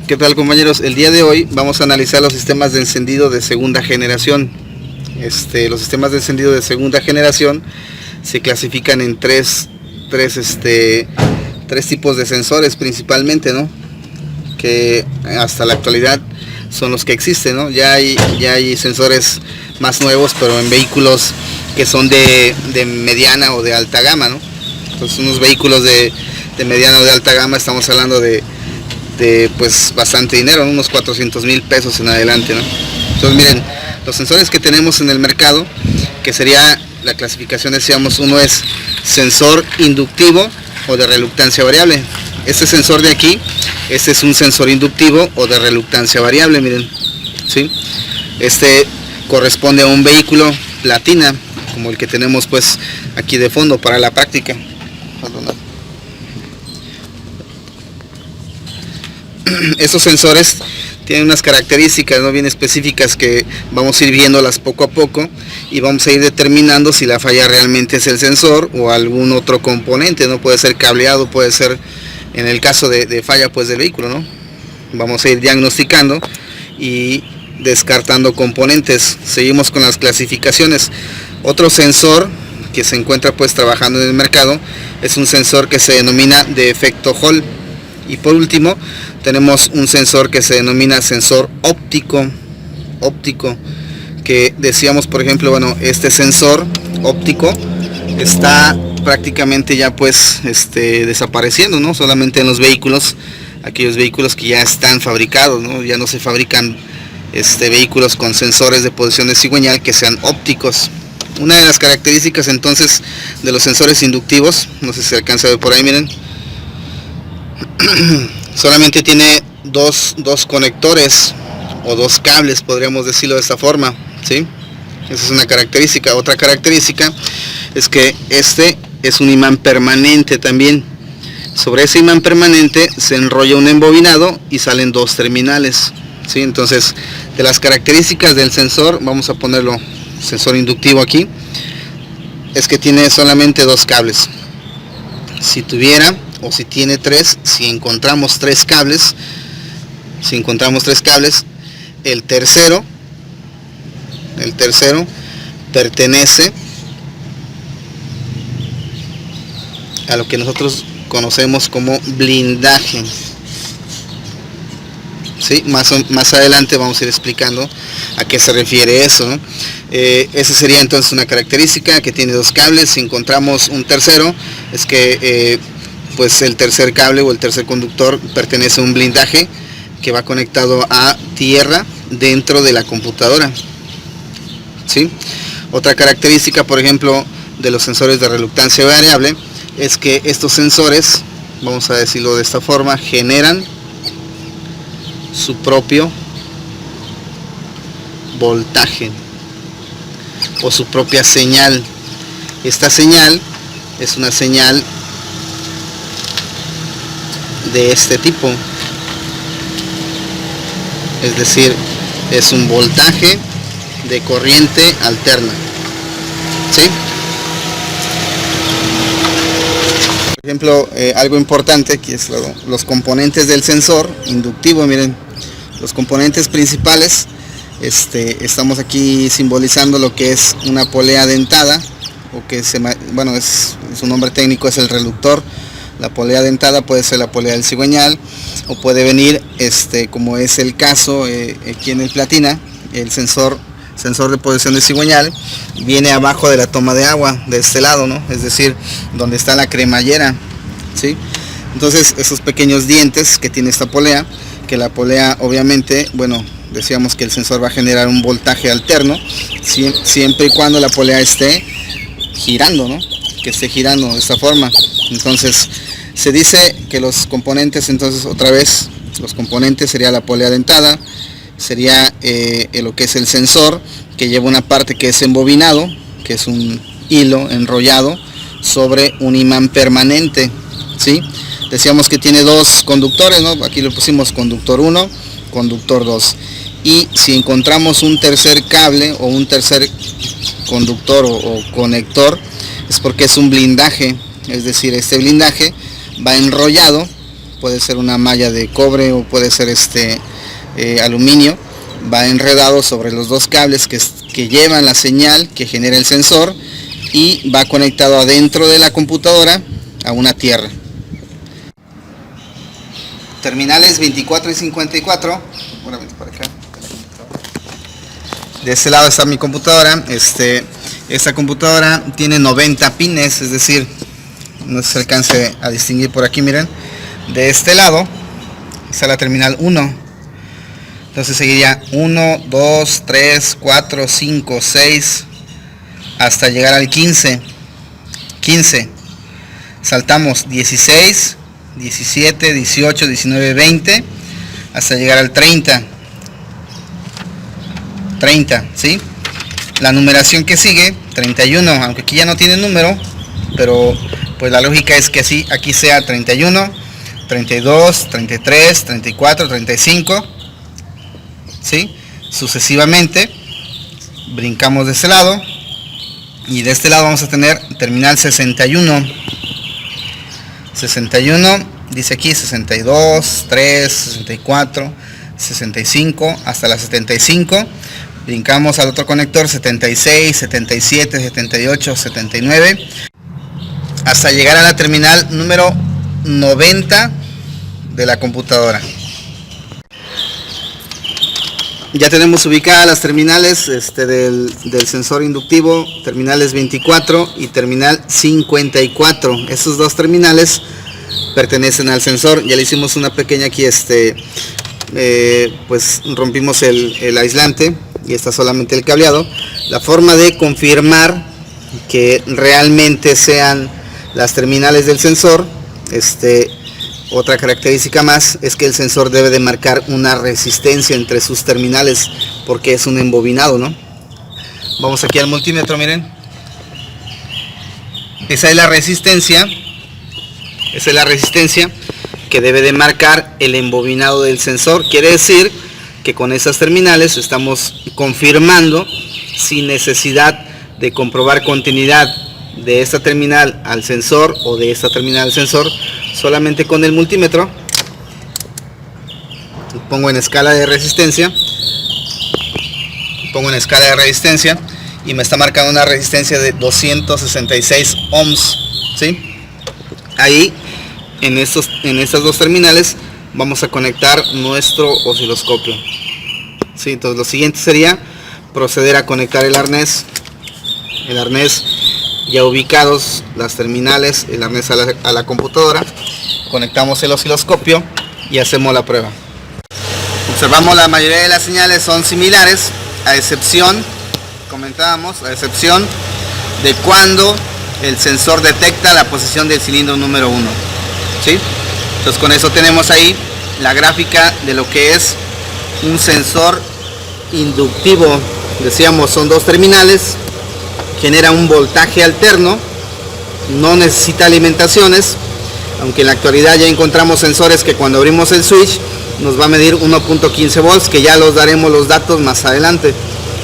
¿Qué tal, compañeros? El día de hoy vamos a analizar los sistemas de encendido de segunda generación. Los sistemas de encendido de segunda generación se clasifican en tres tipos de sensores principalmente, ¿no? Que hasta la actualidad son los que existen, ¿no? Ya hay sensores más nuevos, pero en vehículos que son de mediana o de alta gama, ¿no? Entonces, unos vehículos de mediana o de alta gama, estamos hablando de pues bastante dinero, ¿no? Unos 400,000 pesos en adelante, ¿no? Entonces, miren, los sensores que tenemos en el mercado, que sería la clasificación, decíamos, uno es sensor inductivo o de reluctancia variable. Este sensor de aquí, este es un sensor inductivo o de reluctancia variable, miren, ¿sí? Este corresponde a un vehículo platina, como el que tenemos pues aquí de fondo para la práctica. Estos sensores tienen unas características, ¿no?, bien específicas, que vamos a ir viéndolas poco a poco y vamos a ir determinando si la falla realmente es el sensor o algún otro componente, ¿no? Puede ser cableado, puede ser, en el caso de falla pues del vehículo, ¿no? Vamos a ir diagnosticando y descartando componentes. Seguimos con las clasificaciones. Otro sensor que se encuentra pues trabajando en el mercado es un sensor que se denomina de efecto Hall. Y por último tenemos un sensor que se denomina sensor óptico, que decíamos, por ejemplo, bueno, este sensor óptico está prácticamente ya pues desapareciendo, ¿no? Solamente en los vehículos, aquellos vehículos que ya están fabricados, ¿no? Ya no se fabrican vehículos con sensores de posición de cigüeñal que sean ópticos. Una de las características entonces de los sensores inductivos, no sé si se alcanza a ver por ahí, miren, solamente tiene dos conectores o dos cables, podríamos decirlo de esta forma, ¿sí? Esa es una característica. Otra característica es que este es un imán permanente también. Sobre ese imán permanente se enrolla un embobinado y salen dos terminales, ¿sí? Entonces, de las características del sensor, vamos a ponerlo, sensor inductivo aquí, es que tiene solamente dos cables. Si tuviera, o si tiene tres, si encontramos tres cables, el tercero pertenece a lo que nosotros conocemos como blindaje, ¿sí? Más adelante vamos a ir explicando a qué se refiere eso, ¿no? Esa sería entonces una característica, que tiene dos cables. Si encontramos un tercero, es que pues el tercer cable o el tercer conductor pertenece a un blindaje que va conectado a tierra dentro de la computadora, ¿sí? Otra característica, por ejemplo, de los sensores de reluctancia variable, es que estos sensores, vamos a decirlo de esta forma, generan su propio voltaje o su propia señal. Esta señal es una señal de este tipo, es decir, es un voltaje de corriente alterna, ¿sí? Por ejemplo, algo importante aquí es los componentes del sensor inductivo. Miren, los componentes principales, estamos aquí simbolizando lo que es una polea dentada, o que su nombre técnico es el reductor. La polea dentada puede ser la polea del cigüeñal, o puede venir, como es el caso aquí en el platina, el sensor de posición de cigüeñal viene abajo de la toma de agua, de este lado, ¿no? Es decir, donde está la cremallera, ¿sí? Entonces, esos pequeños dientes que tiene esta polea, que la polea obviamente, bueno, decíamos que el sensor va a generar un voltaje alterno, siempre y cuando la polea esté girando, ¿no? Que esté girando de esta forma. Entonces, se dice que los componentes, entonces otra vez, los componentes sería la polea dentada, sería lo que es el sensor, que lleva una parte que es embobinado, que es un hilo enrollado sobre un imán permanente, ¿sí? Decíamos que tiene dos conductores, ¿no? Aquí le pusimos conductor 1, conductor 2. Y si encontramos un tercer cable o un tercer conductor o conector, es porque es un blindaje, es decir, este blindaje va enrollado puede ser una malla de cobre o puede ser aluminio, va enredado sobre los dos cables que llevan la señal que genera el sensor y va conectado adentro de la computadora a una tierra. Terminales 24 y 54. Para acá. De este lado está mi computadora. Esta computadora tiene 90 pines, es decir, no se alcance a distinguir por aquí, miren. De este lado está la terminal 1. Entonces seguiría 1, 2, 3, 4, 5, 6, hasta llegar al 15. 15. Saltamos 16, 17, 18, 19, 20, hasta llegar al 30. 30, ¿sí? La numeración que sigue, 31, aunque aquí ya no tiene número, pero pues la lógica es que así, aquí sea 31, 32, 33, 34, 35, ¿sí? Sucesivamente, brincamos de este lado, y de este lado vamos a tener terminal 61. 61, dice aquí 62, 3, 64, 65, hasta la 75. Brincamos al otro conector 76, 77, 78, 79, hasta llegar a la terminal número 90 de la computadora. Ya tenemos ubicadas las terminales del sensor inductivo, terminales 24 y terminal 54. Estos dos terminales pertenecen al sensor. Ya le hicimos una pequeña aquí, pues rompimos el aislante y está solamente el cableado. La forma de confirmar que realmente sean las terminales del sensor, otra característica más es que el sensor debe de marcar una resistencia entre sus terminales porque es un embobinado, ¿no? Vamos aquí al multímetro, miren. Esa es la resistencia. Esa es la resistencia que debe de marcar el embobinado del sensor. Quiere decir que con esas terminales estamos confirmando sin necesidad de comprobar continuidad de esta terminal al sensor o de esta terminal al sensor, solamente con el multímetro. Pongo en escala de resistencia, y me está marcando una resistencia de 266 ohms, ¿sí? Ahí en estas dos terminales vamos a conectar nuestro osciloscopio, ¿sí? Entonces lo siguiente sería proceder a conectar el arnés ya ubicados las terminales, el arnés a la computadora. Conectamos el osciloscopio y hacemos la prueba. Observamos la mayoría de las señales son similares, a excepción de cuando el sensor detecta la posición del cilindro número 1, ¿sí? Entonces con eso tenemos ahí la gráfica de lo que es un sensor inductivo. Decíamos, son dos terminales, genera un voltaje alterno, no necesita alimentaciones, aunque en la actualidad ya encontramos sensores que cuando abrimos el switch nos va a medir 1.15 volts, que ya los daremos los datos más adelante.